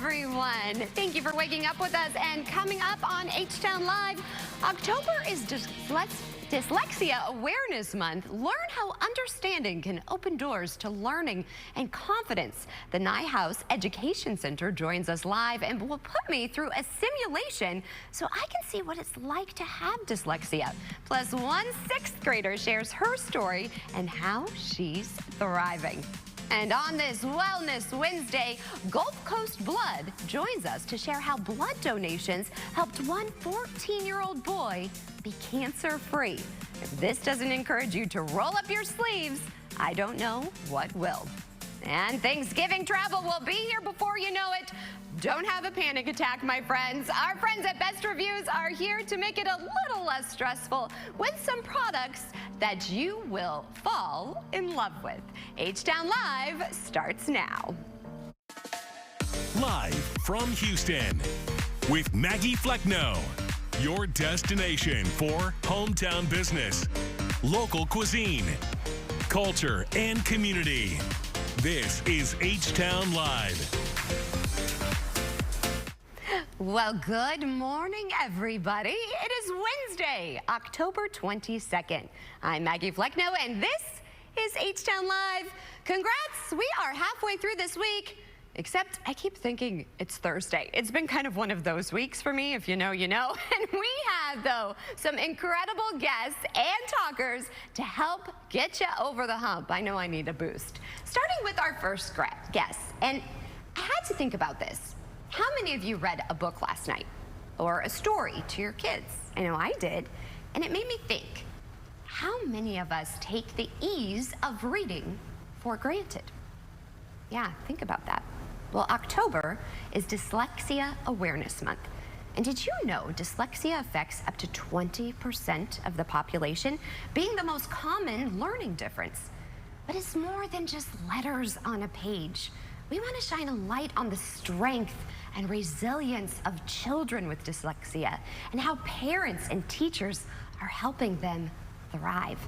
everyone. Thank you for waking up with us. And coming up on H-Town Live, October is Dyslexia Awareness Month. Learn how understanding can open doors to learning and confidence. The Neuhaus Education Center joins us live and will put me through a simulation so I can see what it's like to have dyslexia. Plus, one 6th grader shares her story and how she's thriving. And on this Wellness Wednesday, Gulf Coast Blood joins us to share how blood donations helped one 14-year-old boy be cancer-free. If this doesn't encourage you to roll up your sleeves, I don't know what will. And Thanksgiving travel will be here before you know it. Don't have a panic attack, my friends. Our friends at Best Reviews are here to make it a little less stressful with some products that you will fall in love with. H-Town Live starts now. Live from Houston with Maggie Flecknoe, your destination for hometown business, local cuisine, culture, and community. This is H-Town Live. Well, good morning, everybody. It is Wednesday, October 22nd. I'm Maggie Flecknoe, and this is H-Town Live. Congrats, we are halfway through this week, except I keep thinking it's Thursday. It's been kind of one of those weeks for me, if you know, you know. And we have, though, some incredible guests and talkers to help get you over the hump. I know I need a boost. Starting with our first guest, and I had to think about this. How many of you read a book last night or a story to your kids? I know I did, and it made me think, how many of us take the ease of reading for granted? Yeah, think about that. Well, October is Dyslexia Awareness Month. And did you know dyslexia affects up to 20% of the population, being the most common learning difference? But it's more than just letters on a page. We want to shine a light on the strength and resilience of children with dyslexia and how parents and teachers are helping them thrive.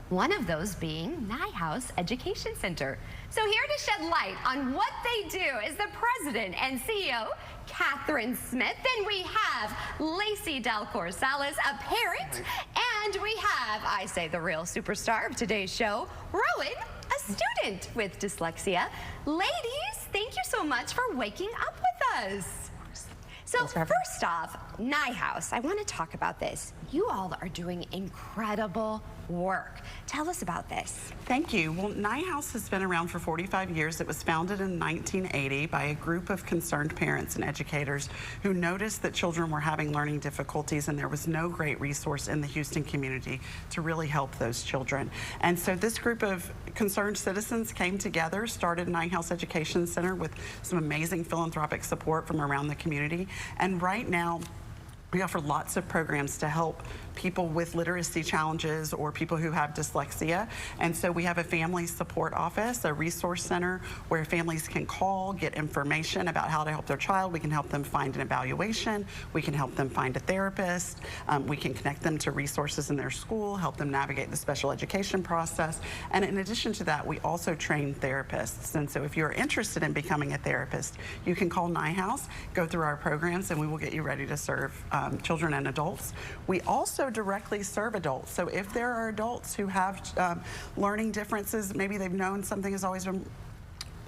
One of those being Neuhaus Education Center. So here to shed light on what they do is the president and CEO, Catherine Smith. Then we have Lacey Dalcour Salas, a parent. And we have, I say, the real superstar of today's show, Rowan, a student with dyslexia. Ladies, thank you so much for waking up with us. So first off, Neuhaus, I want to talk about this. You all are doing incredible work. Tell us about this. Thank you. Well, Neuhaus has been around for 45 years. It was founded in 1980 by a group of concerned parents and educators who noticed that children were having learning difficulties and there was no great resource in the Houston community to really help those children. And so this group of concerned citizens came together, started Neuhaus Education Center with some amazing philanthropic support from around the community. And right now, we offer lots of programs to help people with literacy challenges or people who have dyslexia. And so we have a family support office, a resource center where families can call, get information about how to help their child. We can help them find an evaluation. We can help them find a therapist. We can connect them to resources in their school, help them navigate the special education process. And in addition to that, we also train therapists. And so if you're interested in becoming a therapist, you can call Neuhaus, go through our programs, and we will get you ready to serve children and adults. We also directly serve adults. So if there are adults who have learning differences, maybe they've known something has always been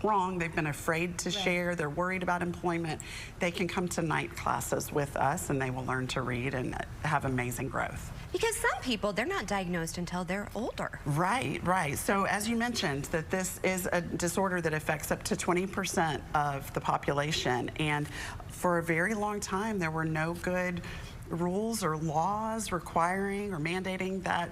wrong, they've been afraid to share, they're worried about employment, they can come to night classes with us and they will learn to read and have amazing growth. Because some people, they're not diagnosed until they're older. Right, right. So as you mentioned, that this is a disorder that affects up to 20% of the population. And for a very long time, there were no good rules or laws requiring or mandating that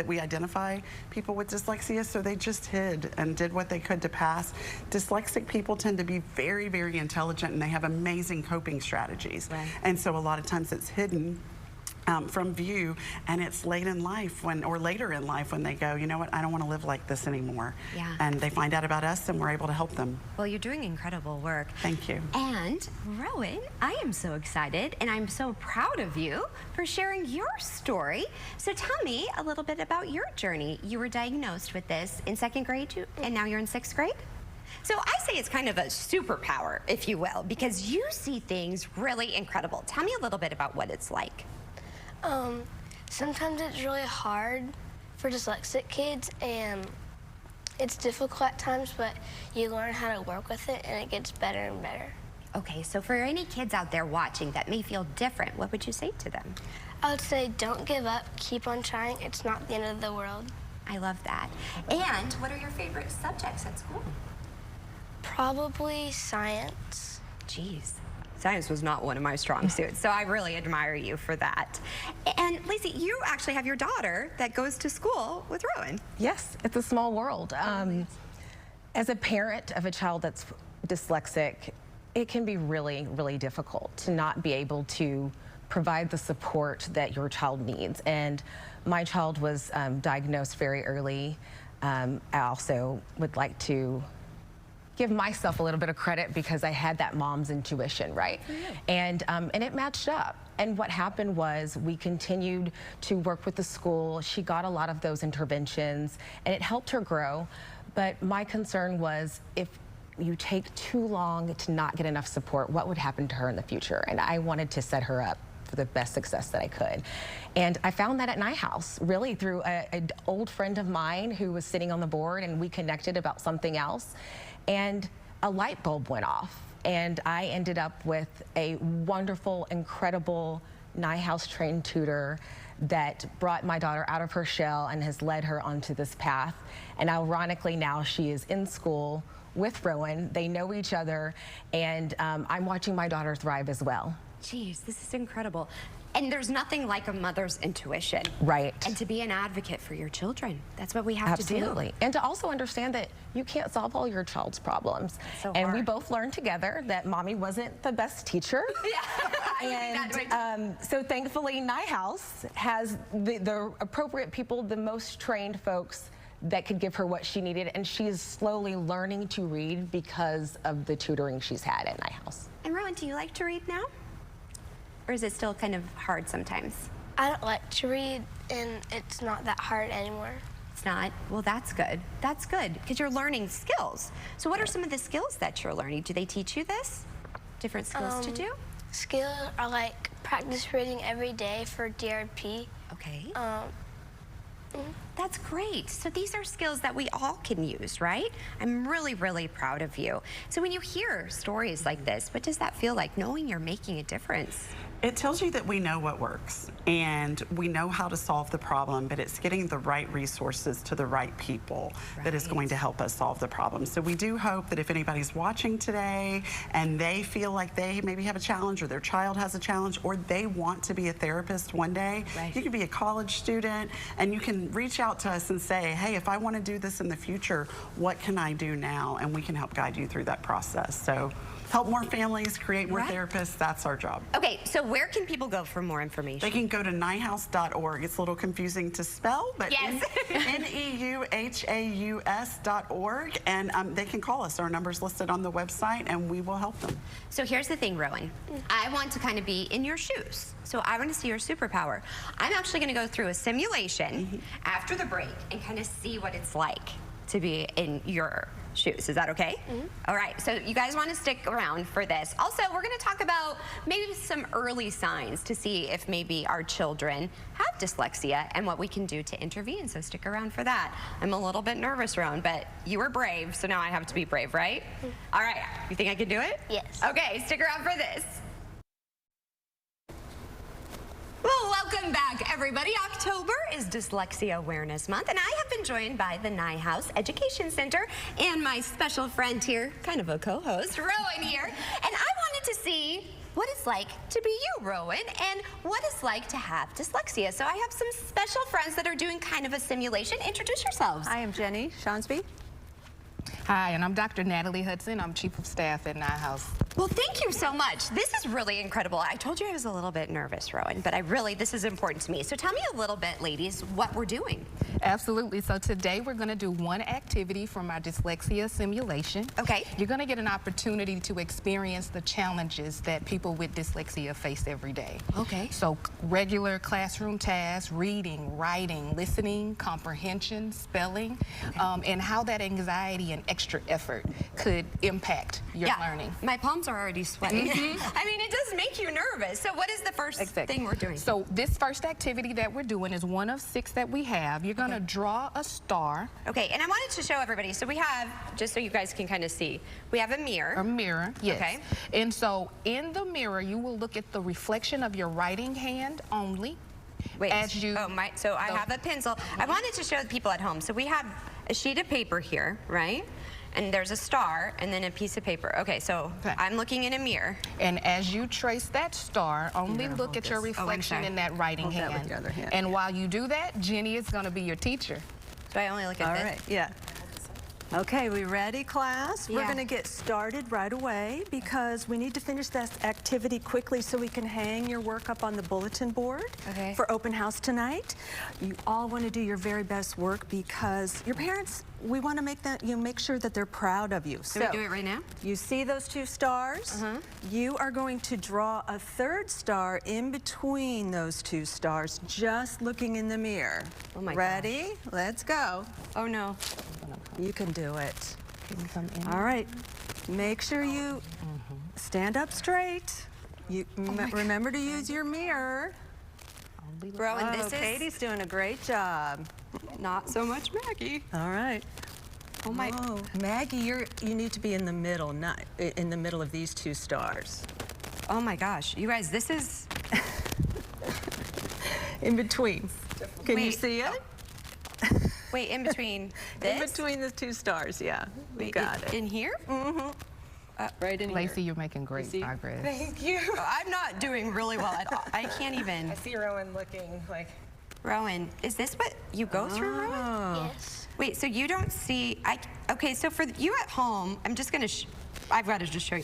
we identify people with dyslexia, so they just hid and did what they could to pass. Dyslexic people tend to be very, very intelligent and they have amazing coping strategies. Right. And so a lot of times it's hidden from view, and it's late in life or later in life when they go, you know what, I don't want to live like this anymore. Yeah. And they find out about us and we're able to help them. Well, you're doing incredible work. Thank you. And Rowan, I am so excited and I'm so proud of you for sharing your story. So tell me a little bit about your journey. You were diagnosed with this in 2nd grade and now you're in 6th grade? So I say it's kind of a superpower, if you will, because you see things really incredible. Tell me a little bit about what it's like. Sometimes it's really hard for dyslexic kids, and it's difficult at times, but you learn how to work with it, and it gets better and better. Okay, so for any kids out there watching that may feel different, what would you say to them? I would say don't give up, keep on trying. It's not the end of the world. I love that. And what are your favorite subjects at school? Probably science. Geez, science was not one of my strong suits, so I really admire you for that. And Lacey, you actually have your daughter that goes to school with Rowan. Yes, it's a small world. As a parent of a child that's dyslexic, it can be really, really difficult to not be able to provide the support that your child needs. And my child was diagnosed very early. I also would like to give myself a little bit of credit because I had that mom's intuition, right? And it matched up. And what happened was we continued to work with the school. She got a lot of those interventions and it helped her grow. But my concern was if you take too long to not get enough support, what would happen to her in the future? And I wanted to set her up for the best success that I could. And I found that at Neuhaus, really through an old friend of mine who was sitting on the board, and we connected about something else. And a light bulb went off, and I ended up with a wonderful, incredible Neuhaus trained tutor that brought my daughter out of her shell and has led her onto this path. And ironically, now she is in school with Rowan. They know each other, and I'm watching my daughter thrive as well. Geez, this is incredible. And there's nothing like a mother's intuition. Right. And to be an advocate for your children. That's what we have Absolutely. to do. And to also understand that you can't solve all your child's problems. So and we hard. both learned together that mommy wasn't the best teacher. And so thankfully Neuhaus has the appropriate people, the most trained folks that could give her what she needed, and she is slowly learning to read because of the tutoring she's had at Neuhaus. And Rowan, do you like to read now? Or is it still kind of hard sometimes? I don't like to read, and it's not that hard anymore. It's not? Well, that's good. That's good, because you're learning skills. So what are some of the skills that you're learning? Do they teach you this? Different skills to do? Skills are like practice reading every day for DRP. Okay. That's great. So these are skills that we all can use, right? I'm really, really proud of you. So when you hear stories like this, what does that feel like, knowing you're making a difference? It tells you that we know what works and we know how to solve the problem, but it's getting the right resources to the right people that is going to help us solve the problem. So we do hope that if anybody's watching today and they feel like they maybe have a challenge, or their child has a challenge, or they want to be a therapist one day, you can be a college student and you can reach out to us and say, hey, if I want to do this in the future, what can I do now? And we can help guide you through that process. So help more families, create more therapists, that's our job. Okay, so where can people go for more information? They can go to neuhaus.org. It's a little confusing to spell, but yes. neuhaus.org, and they can call us. Our number's listed on the website, and we will help them. So here's the thing, Rowan. I want to kind of be in your shoes. So I want to see your superpower. I'm actually going to go through a simulation after the break and kind of see what it's like to be in your shoes. Is that okay? All right, so you guys want to stick around for this. Also, we're going to talk about maybe some early signs to see if maybe our children have dyslexia and what we can do to intervene, so stick around for that. I'm a little bit nervous, Rowan, but you were brave, so now I have to be brave, right? All right, you think I can do it? Yes. Okay, stick around for this. Well, welcome back, everybody. October is Dyslexia Awareness Month, and I have been joined by the Neuhaus Education Center and my special friend here, kind of a co-host, Rowan here. And I wanted to see what it's like to be you, Rowan, and what it's like to have dyslexia. So I have some special friends that are doing kind of a simulation. Introduce yourselves. I am Jenny Shawnsby. Hi, and I'm Dr. Natalie Hudson. I'm Chief of Staff at Neuhaus. Well, thank you so much. This is really incredible. I told you I was a little bit nervous, Rowan, but this is important to me. So tell me a little bit, ladies, what we're doing. Absolutely. So today we're going to do one activity from our dyslexia simulation. Okay. You're going to get an opportunity to experience the challenges that people with dyslexia face every day. Okay. So regular classroom tasks, reading, writing, listening, comprehension, spelling, and how that anxiety and extra effort could impact your learning. My palms are already sweating. I mean, it does make you nervous. So what is the first thing we're doing? So this first activity that we're doing is one of 6 that we have. You're going to draw a star. Okay, and I wanted to show everybody. So we have, just so you guys can kind of see, we have a mirror. A mirror, yes. Okay. And so in the mirror, you will look at the reflection of your writing hand only. Wait, as you, so I have a pencil. I wanted to show the people at home. So we have a sheet of paper here, right? And there's a star and then a piece of paper. Okay, so I'm looking in a mirror. And as you trace that star, only look at your reflection in that writing hand. That with your other hand. And while you do that, Jenny is going to be your teacher. So I only look at this? All right, yeah. Okay, we ready, class? We're Yeah. going to get started right away because we need to finish that activity quickly so we can hang your work up on the bulletin board for open house tonight. You all want to do your very best work because your parents, we want to make sure that they're proud of you. So we do it right now? You see those 2 stars? You are going to draw a 3rd star in between those 2 stars, just looking in the mirror. Oh my Ready? Let's go. Oh no. You can do it. All right. Make sure you stand up straight. You remember to use your mirror. Rowan, this is Katie's doing a great job. not so much Maggie. All right. Oh my. Oh, Maggie, you need to be in the middle, not in the middle of these 2 stars. Oh my gosh. You guys, this is... In between. Can you Wait. see it? Wait, in between this? In between the 2 stars, yeah. You got it. In here? Right in Lacey, you're making great progress. Thank you. I'm not doing really well at all. I can't even. I see Rowan looking like... Rowan, is this what you go through, Rowan? Yes. Wait, so you don't see, okay, so for you at home, I'm just gonna, I've got to just show you.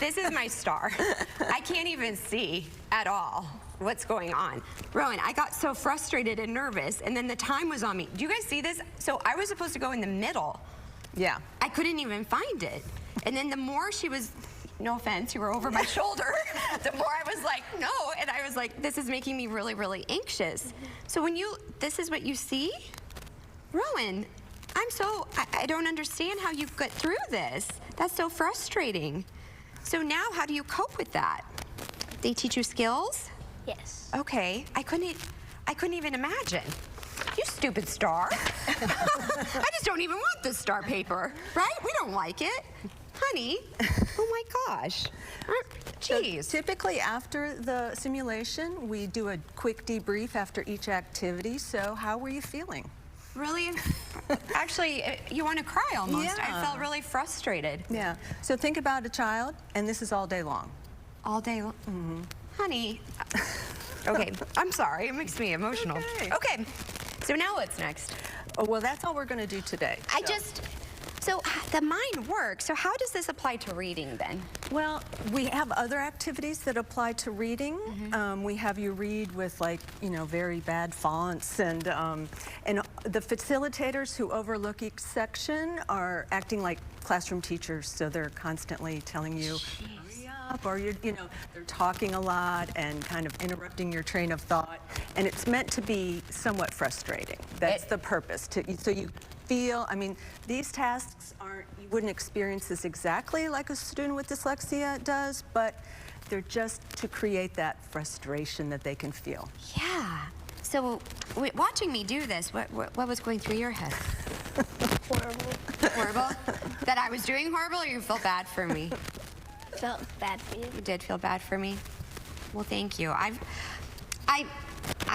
This is my star. I can't even see at all what's going on. Rowan, I got so frustrated and nervous, and then the time was on me. Do you guys see this? So I was supposed to go in the middle. Yeah. I couldn't even find it. And then the more she was, no offense, you were over my shoulder, the more I was like, no. And I was like, this is making me really, really anxious. So when this is what you see? Rowan, I don't understand how you got through this. That's so frustrating. So now how do you cope with that? They teach you skills? Yes. Okay, I couldn't even imagine. You stupid star. I just don't even want this star paper, right? We don't like it. Honey, oh my gosh. Jeez. So typically after the simulation, we do a quick debrief after each activity. So how were you feeling? Really? Actually, you want to cry almost. Yeah. I felt really frustrated. Yeah. So think about a child, and this is all day long. All day long? Honey. Okay, I'm sorry. It makes me emotional. Okay, so now what's next? Oh, well, that's all we're going to do today. So the mind works. So how does this apply to reading then? Well, we have other activities that apply to reading. We have you read with very bad fonts, and the facilitators who overlook each section are acting like classroom teachers, so they're constantly telling you, hurry up, or they're talking a lot and kind of interrupting your train of thought, and it's meant to be somewhat frustrating. That's the purpose, so you feel, these tasks you wouldn't experience this exactly like a student with dyslexia does, but they're just to create that frustration that they can feel. Yeah. So watching me do this, what was going through your head? Horrible. Horrible? That I was doing horrible, or you felt bad for me? Felt bad for you. You did feel bad for me? Well, thank you. I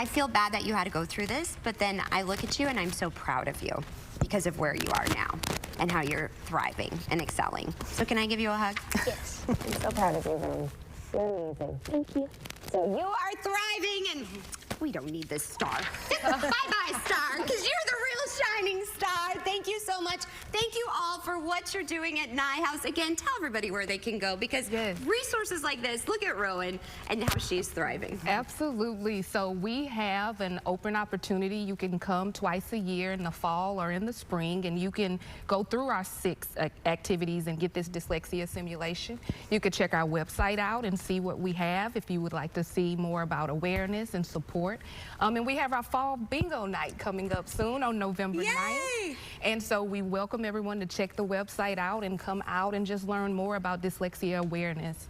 feel bad that you had to go through this, but then I look at you and I'm so proud of you because of where you are now and how you're thriving and excelling. So can I give you a hug? Yes. I'm so proud of you, Rowan. You're amazing. Thank you. So you are thriving and We don't need this star. Bye-bye, star, because you're the real shining star. Thank you so much. Thank you all for what you're doing at Neuhaus. Again, tell everybody where they can go, because resources like this, look at Rowan and how she's thriving. Absolutely. So we have an open opportunity. You can come twice a year in the fall or in the spring, and you can go through our 6 activities and get this dyslexia simulation. You could check our website out and see what we have if you would like to see more about awareness and support. And we have our fall bingo night coming up soon on November 9th. And so we welcome everyone to check the website out and come out and just learn more about dyslexia awareness.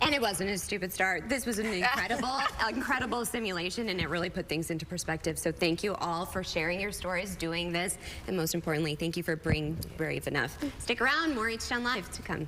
And it wasn't a stupid start. This was an incredible simulation, and it really put things into perspective. So thank you all for sharing your stories, doing this, and most importantly, thank you for being brave enough. Stick around, more H-Town Live to come.